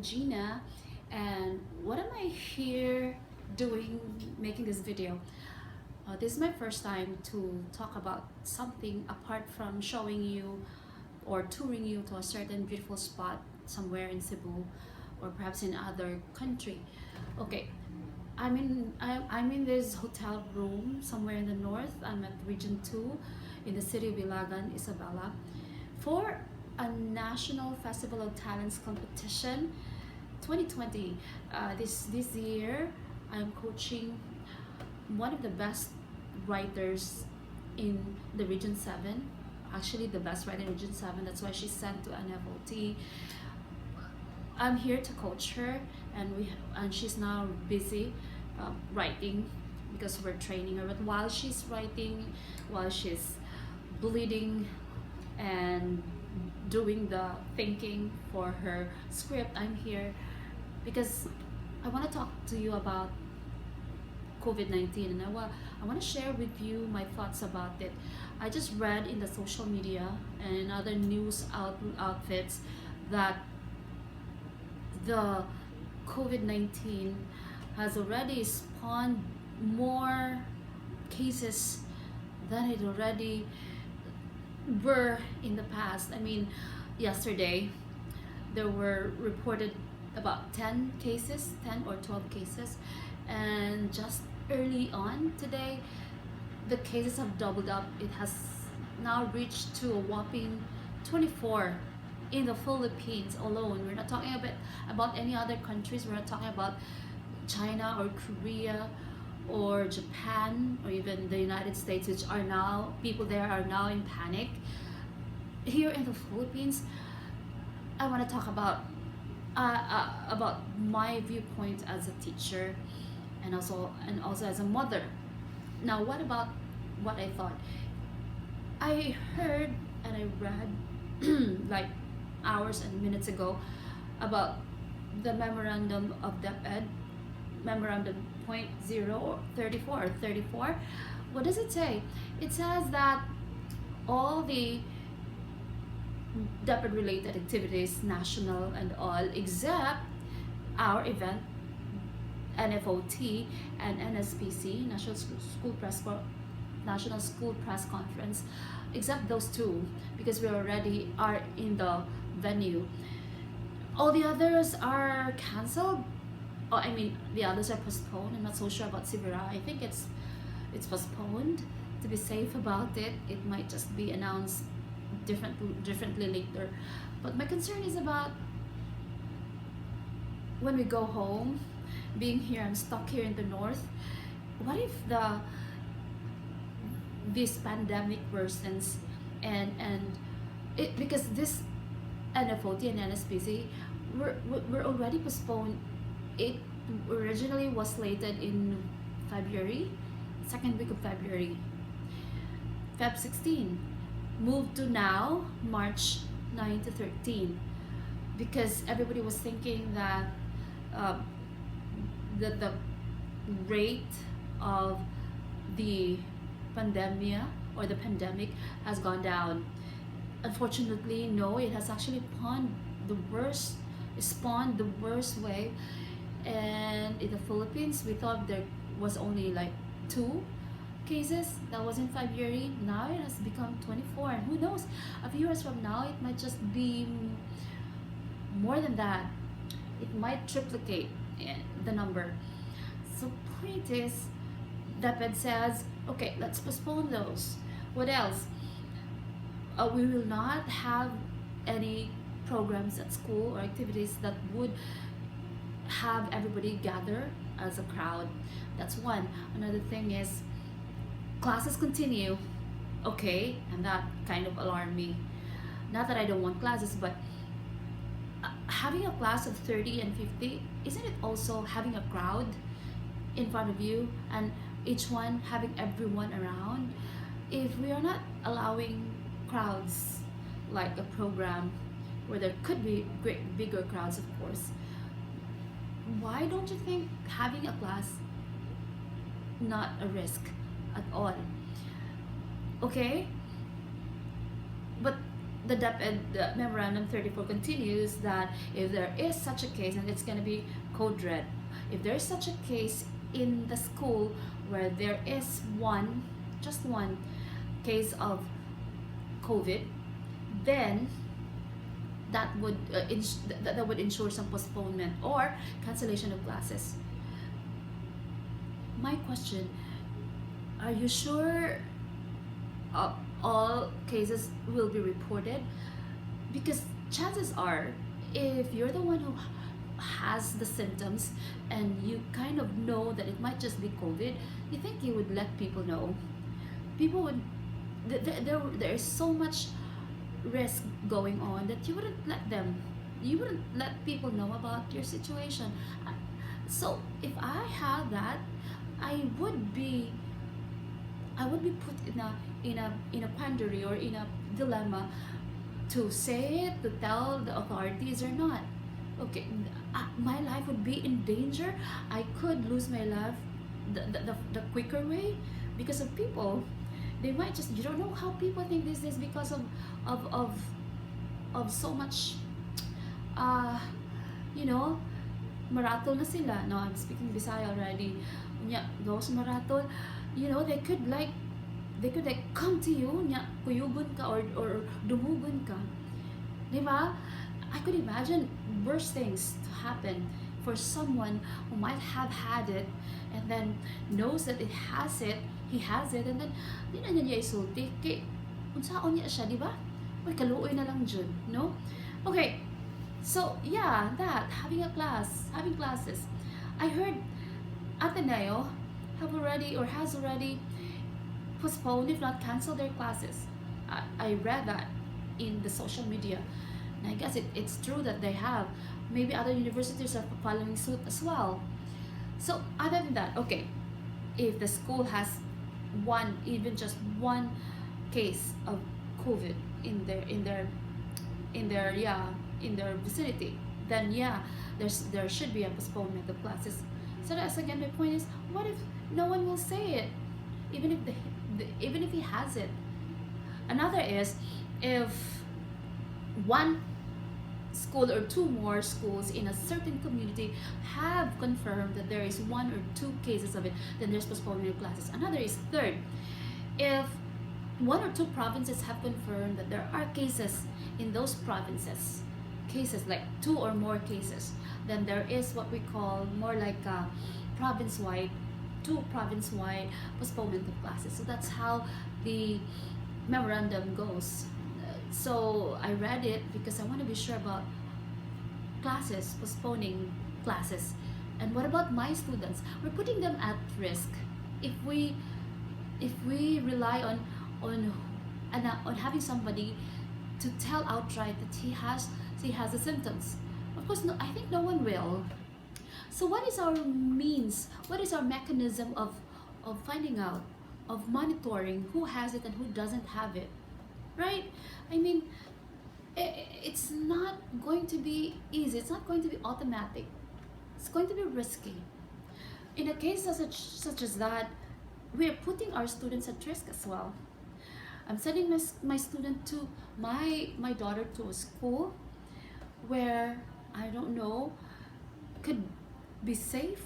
Gina, and what am I here doing making this video? This is my first time to talk about something apart from showing you or touring you to a certain beautiful spot somewhere in Cebu or perhaps in other country. Okay, I'm in this hotel room somewhere in the north. I'm at Region 2 in the city of Ilagan, Isabela, for a National Festival of Talents competition 2020. This year, I'm coaching one of the best writers in the Region 7. Actually, the best writer in Region 7. That's why she's sent to NFOT. I'm here to coach her, and she's now busy writing because we're training her. But while she's writing, while she's bleeding and doing the thinking for her script, I'm here because I want to talk to you about COVID-19, and I want to share with you my thoughts about it. I just read in the social media and in other news outfits that the COVID-19 has already spawned more cases than it already were in the past. I mean, yesterday there were reported about 10 cases, 10 or 12 cases, and just early on today the cases have doubled up. It has now reached to a whopping 24 in the Philippines alone. We're not talking about any other countries. We're not talking about China or Korea or Japan or even the United States, which are now, people there are now in panic. Here in the Philippines, I want to talk about my viewpoint as a teacher and also as a mother. Now, what about what I thought? I heard and I read like hours and minutes ago about the memorandum of DepEd, memorandum point 034 or 34. What does it say? It says that all the DepEd related activities, national and all, except our event, NFOT and NSPC, National School Press Conference, except those two, because we already are in the venue. All the others are cancelled. Oh, I mean, the others are postponed. I'm not so sure about Sibera. I think it's postponed. To be safe about it, it might just be announced differently later. But my concern is about when we go home. Being here, I'm stuck here in the north. What if this pandemic worsens and it, because this NFOT and NSPC were already postponed. It originally was slated in February, second week of February, Feb 16, moved to now March 9 to 13, because everybody was thinking that the rate of the pandemic has gone down. Unfortunately, no, it has actually spawned the worst wave. And in the Philippines, we thought there was only like 2 cases. That was in February. Now it has become 24, and who knows, a few years from now it might just be more than that. It might triplicate the number. So point is, DepEd says, okay, let's postpone those. What else? We will not have any programs at school or activities that would have everybody gather as a crowd. That's one. Another thing is, classes continue. Okay, and that kind of alarmed me. Not that I don't want classes, but having a class of 30 and 50, isn't it also having a crowd in front of you and each one having everyone around? If we are not allowing crowds, like a program where there could be bigger crowds, of course, why don't you think having a class not a risk at all? Okay, but the memorandum 34 continues that if there is such a case, and it's going to be code red, if there is such a case in the school where there is just one case of COVID, then that would that would ensure some postponement or cancellation of classes. My question: are you sure all cases will be reported? Because chances are, if you're the one who has the symptoms and you kind of know that it might just be COVID, you think you would let people know? People would. There is so much risk going on that you wouldn't let people know about your situation. So if I had that, I would be put in a quandary or in a dilemma to say it, to tell the authorities or not. Okay, my life would be in danger. I could lose my life the quicker way because of people. They might just, you don't know how people think this is because of so much you know, maratol na sila. No, I'm speaking Bisaya already. Nya, those maratol, you know, they could like come to you, nya, kuyugon ka or dumugon ka. Diba? I could imagine worse things to happen for someone who might have had it and then knows that he has it, and then di na niya isulti kay unsaon niya siya, di ba? Uy, kaluoy na lang dyan, no? Okay, so yeah, that having classes. I heard Ateneo has already postponed, if not canceled, their classes. I read that in the social media, and I guess it's true that they have. Maybe other universities are following suit as well. So other than that, okay, if the school has even just one case of COVID in their vicinity, then yeah, there should be a postponement of classes. So that's again my point is, what if no one will say it, even if he has it? Another is, if one school or two more schools in a certain community have confirmed that there is one or two cases of it, then there's postponement of classes. Another is, third, if one or two provinces have confirmed that there are cases in those provinces, cases like two or more cases, then there is what we call more like a province-wide postponement of classes. So that's how the memorandum goes. So I read it because I want to be sure about classes, postponing classes. And what about my students? We're putting them at risk if we rely on having somebody to tell outright that he has the symptoms. Of course, no, I think no one will. So what is our means? What is our mechanism of finding out, of monitoring who has it and who doesn't have it? Right? I mean, it's not going to be easy. It's not going to be automatic. It's going to be risky. In a case such as that, we're putting our students at risk as well. I'm sending my student to my daughter to a school where I don't know could be safe